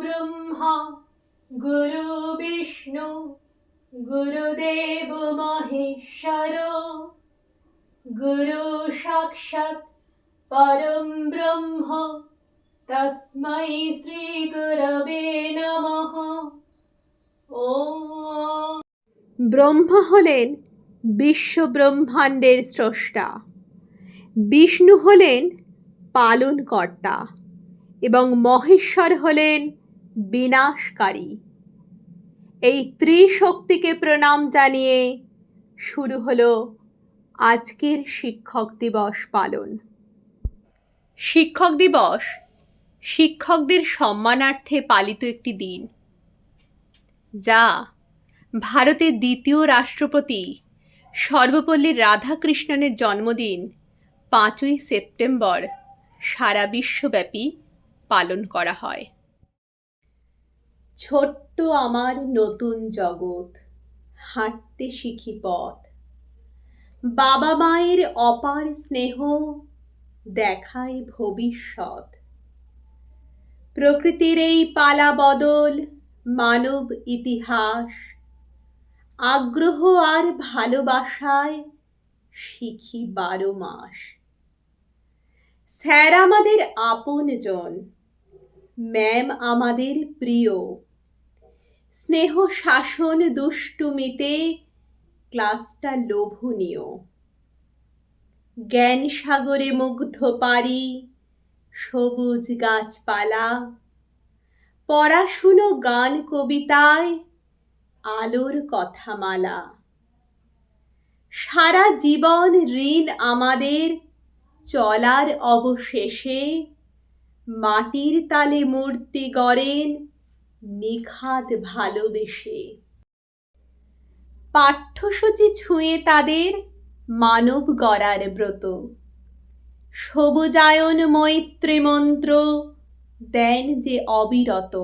ব্রহ্মা গুরু বিষ্ণু গুরুদেব মহেশ্বর গুরু সাক্ষাৎ পরম ব্রহ্ম তস্मै শ্রী গুরবে নমঃ। ওম। ব্রহ্মা হলেন বিশ্ব ব্রহ্মাণ্ডের স্রষ্টা, বিষ্ণু হলেন পালনকর্তা এবং মহেশ্বর হলেন বিনাশকারী। এই ত্রিশক্তিকে প্রণাম জানিয়ে শুরু হলো আজকের শিক্ষক দিবস পালন। শিক্ষক দিবস শিক্ষকদের সম্মানার্থে পালিত একটি দিন, যা ভারতের দ্বিতীয় রাষ্ট্রপতি সর্বপল্লী রাধাকৃষ্ণনের জন্মদিন 5ই সেপ্টেম্বর সারা বিশ্বব্যাপী পালন করা হয়। ছোট্ট আমার নতুন জগৎ, হাঁটতে শিখি পথ, বাবা মায়ের অপার স্নেহ দেখায় ভবিষ্যৎ। প্রকৃতির এই পালা বদল মানব ইতিহাস, আগ্রহ আর ভালোবাসায় শিখি 12 মাস। স্যার আমাদের আপনজন, ম্যাম আমাদের প্রিয়, স্নেহ শাসন দুষ্টুমিতে ক্লাসটা লোভনীয়। জ্ঞান সাগরে মুগ্ধ পারি সবুজ গাছপালা, পড়াশুনো গান কবিতায় আলোর কথামালা। সারা জীবন ঋণ আমাদের চলার অবশেষে, মাটির তালে মূর্তি গড়েন নিখাদ ভালোবেসে। পাঠ্যসূচি ছুঁয়ে তাদের মানব গড়ার ব্রত, সবুজায়ন মৈত্রী মন্ত্র দেন যে অবিরত।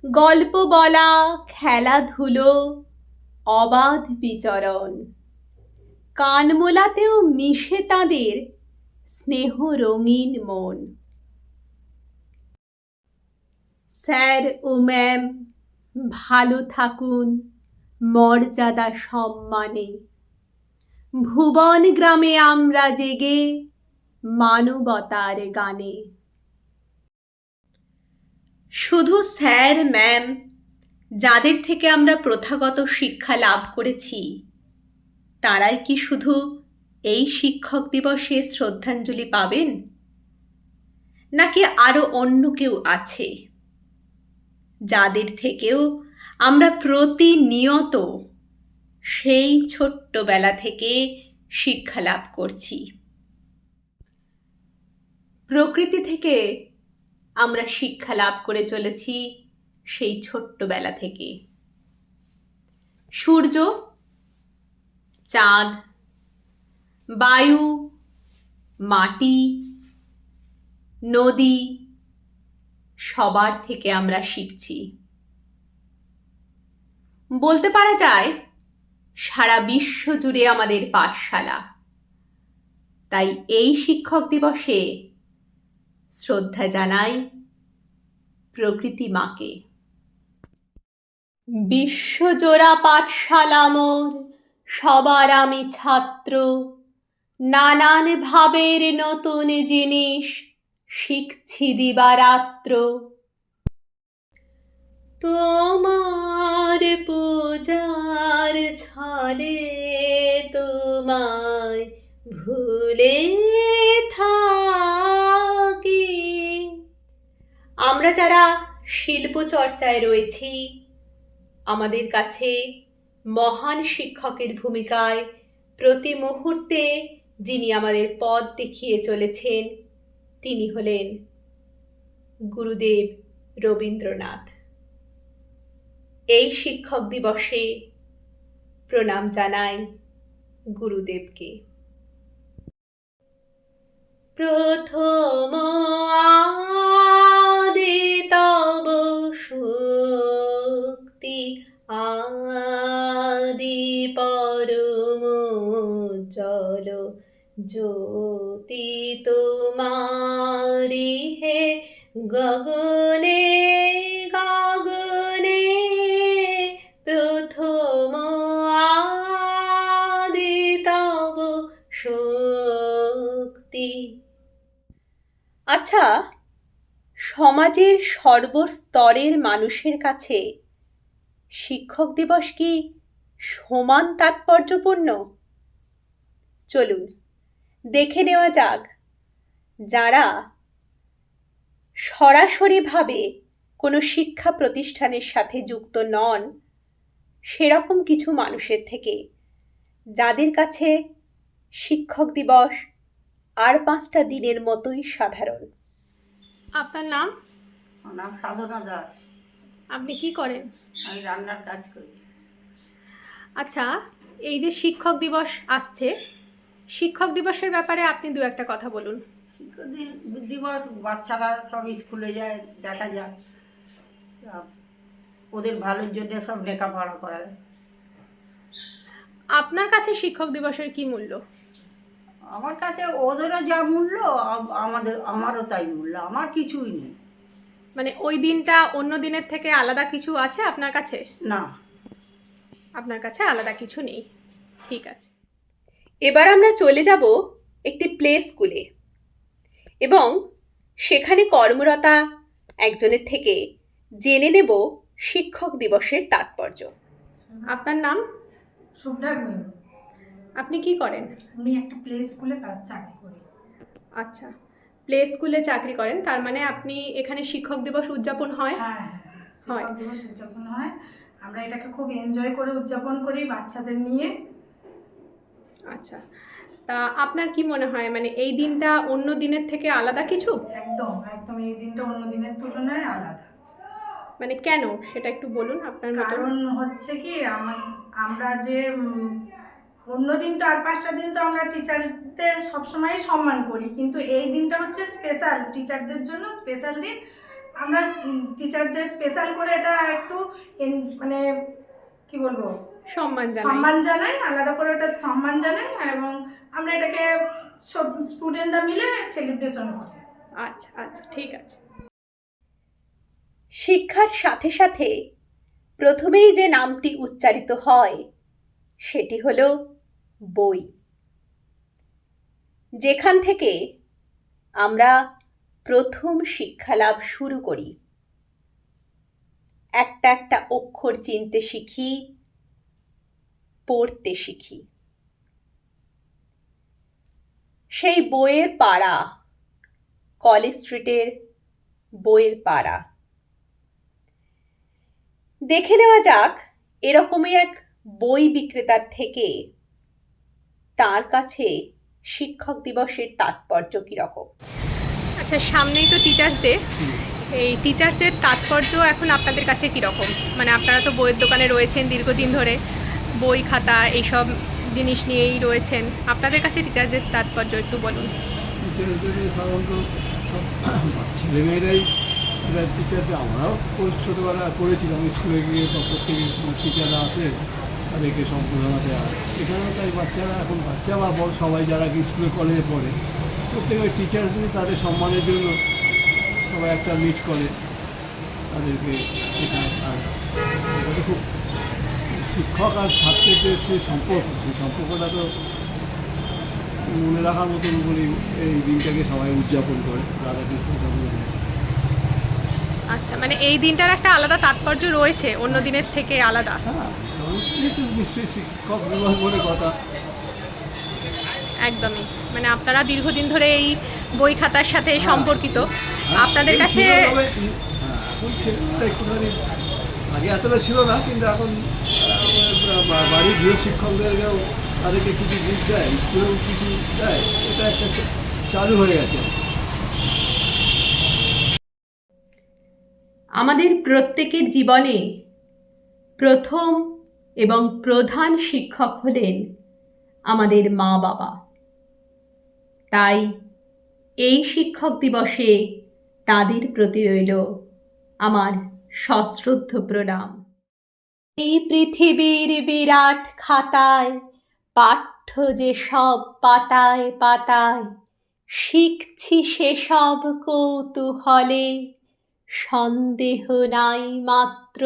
গল্প বলা, খেলাধুলো, অবাধ বিচরণ, কান মোলাতেও মিশে তাদের স্নেহ রঙিন মন। স্যার ও ম্যাম ভালো থাকুন মর্যাদা সম্মানে, ভুবন গ্রামে আমরা জেগে মানবতার গানে। শুধু স্যার ম্যাম যাদের থেকে আমরা প্রথাগত শিক্ষা লাভ করেছি, তারাই কি শুধু এই শিক্ষক দিবসে শ্রদ্ধাঞ্জলি পাবেন, নাকি আরো অন্য কেউ আছে যাদের থেকেও আমরা প্রতিনিয়ত সেই ছোট্টবেলা থেকে শিক্ষা লাভ করছি? প্রকৃতি থেকে আমরা শিক্ষা লাভ করে চলেছি সেই ছোট্টবেলা থেকে। সূর্য, চাঁদ, বায়ু, মাটি, নদী সবার থেকে আমরা শিখছি। বলতে পারা যায় সারা বিশ্ব জুড়ে আমাদের পাঠশালা। তাই এই শিক্ষক দিবসে শ্রদ্ধা জানাই প্রকৃতি মাকে। বিশ্বজোড়া পাঠশালা মোর, সবার আমি ছাত্র, নানান ভাবের নতুন জিনিস শিখছি দিবারাত্র। তোমার পূজার ছলে তোমায় ভুলে থাকি। আমরা যারা শিল্প চর্চায় রয়েছি, আমাদের কাছে মহান শিক্ষকের ভূমিকায় প্রতি মুহূর্তে যিনি আমাদের পথ দেখিয়ে চলেছেন, তিনি হলেন গুরুদেব রবীন্দ্রনাথ। এই শিক্ষক দিবসে প্রণাম জানাই গুরুদেবকে। প্রথম আদি তব শক্তি, আদি পরম জল জ্যোতি তোমারি হে গগনে আচ্ছা, সমাজের সর্বস্তরের মানুষের কাছে শিক্ষক দিবস কি সমান তাৎপর্যপূর্ণ? চলুন দেখে নেওয়া যাক যারা সরাসরিভাবে কোনো শিক্ষা প্রতিষ্ঠানের সাথে যুক্ত নন সেরকম কিছু মানুষের থেকে, যাদের কাছে শিক্ষক দিবস আর 5টা দিনের মতোই সাধারণ। আপনার নাম? আমার নাম সাধনা দাস। আপনি কি করেন? আমি রান্নার কাজ করি। আচ্ছা, এই যে শিক্ষক দিবস আসছে, শিক্ষক দিবসের ব্যাপারে আপনি দু একটা কথা বলুন। শিক্ষক দিবস বাচ্চারা সব স্কুলে যায়, দেখা যায় ওদের ভালোর জন্য সব লেখাপড়া করে। আপনার কাছে শিক্ষক দিবসের কি মূল্য? আমার কাছে ওদেরও যা মূল্য, আমারও তাই মূল্য। আমার কিছুই নেই। মানে ওই দিনটা অন্য দিনের থেকে আলাদা কিছু আছে আপনার কাছে? না। আপনার কাছে আলাদা কিছু নেই, ঠিক আছে। এবার আমরা চলে যাব একটি প্লে স্কুলে এবং সেখানে কর্মরতা একজনের থেকে জেনে নেব শিক্ষক দিবসের তাৎপর্য। আপনার নাম? শুভ্রাগ মিল। আপনি কি করেন? আমি একটা প্লে স্কুলে চাকরি করি। আচ্ছা, প্লে স্কুলে চাকরি করেন, তার মানে আপনি এখানে শিক্ষক দিবস উদযাপন হয়? হ্যাঁ, শিক্ষক দিবস উদযাপন হয়। আমরা এটাকে খুব এনজয় করে উদযাপন করি বাচ্চাদের নিয়ে। আচ্ছা, তা আপনার কি মনে হয়, মানে এই দিনটা অন্য দিনের থেকে আলাদা কিছু? একদম একদম এই দিনটা অন্য দিনের তুলনায় আলাদা। মানে কেন সেটা একটু বলুন আপনার মতো। কারণ হচ্ছে কি, আমরা যে অন্য দিন তো আর 5টা দিন তো আমরা টিচার্সদের সবসময়ই সম্মান করি, কিন্তু এই দিনটা হচ্ছে স্পেশাল, টিচারদের জন্য স্পেশাল দিন। আমরা টিচারদের স্পেশাল করে এটা একটু মানে কি বলবো, সম্মান জানাই, আলাদা করে ওটা সম্মান জানাই, এবং আমরা এটাকে সব স্টুডেন্টরা মিলে সেলিব্রেশন করি। আচ্ছা আচ্ছা, ঠিক আছে। শিক্ষার সাথে সাথে প্রথমেই যে নামটি উচ্চারিত হয় সেটি হলো বই, যেখান থেকে আমরা প্রথম শিক্ষালাভ শুরু করি। একটা একটা অক্ষর চিনতে শিখি, পড়তে শিখি। সেই বইয়ের পাড়া, কলেজ স্ট্রিটের বইয়ের পাড়া। দেখে নেওয়া যাক এরকমই এক বই বিক্রেতার থেকে তার কাছে শিক্ষক দিবসের তাৎপর্য কীরকম। আচ্ছা, সামনেই তো টিচার্স ডে, এই টিচার্স ডের তাৎপর্য এখন আপনাদের কাছে কীরকম? মানে আপনারা তো বইয়ের দোকানে রয়েছেন দীর্ঘদিন ধরে, বই খাতা এইসব জিনিস নিয়েই রয়েছেন, আপনাদের কাছে টিচার্স ডের তাৎপর্য একটু বলুন। সাধারণত ছেলেমেয়েরাই টিচারদের, আমরাও ছোটোবেলা করেছিলাম, স্কুলে গিয়ে প্রত্যেক টিচাররা আসে, তাদেরকে সম্প্রদানা দেওয়া। এখানেও তাই বাচ্চারা, এখন বাচ্চা বা বড় সবাই যারা কি স্কুলে কলেজে পড়ে, প্রত্যেকের টিচার্সদের তাদের সম্মানের জন্য সবাই একটা মিট করে তাদেরকে শেখায়। আর এটা তো খুব শিক্ষক আর ছাত্রের যে সেই সম্পর্কটা তো মনে রাখার মতন বলি এই দিনটাকে সবাই উদযাপন করে, রাধাকৃষ্ণ জন্মদিন। আচ্ছা, মানে এই দিনটার একটা আলাদা তাৎপর্য রয়েছে, অন্য দিনের থেকে আলাদা। হ্যাঁ, যেহেতু নিশ্চয়ই শিক্ষক দিবস বলে কথা। একদমই, মানে আপনারা দীর্ঘদিন ধরে এই বই খাতার সাথে সম্পর্কিত, আপনাদের কাছে। এখন ছেলেটা একটুখানি আগে এতটা ছিল না, কিন্তু এখন বাড়ির গৃহ শিক্ষকদেরকেও তাদেরকে কিছু দিক দেয়, স্কুলেও কিছু দেয়, এটা একটা চালু হয়ে গেছে। আমাদের প্রত্যেকের জীবনে প্রথম এবং প্রধান শিক্ষক হলেন আমাদের মা বাবা। তাই এই শিক্ষক দিবসে তাদের প্রতি রইল আমার সশ্রদ্ধ প্রণাম। এই পৃথিবীর বিরাট খাতায় পাঠ্য যে সব পাতায় পাতায়, শিখছি সেসব কৌতূহলে, সন্দেহ নাই মাত্র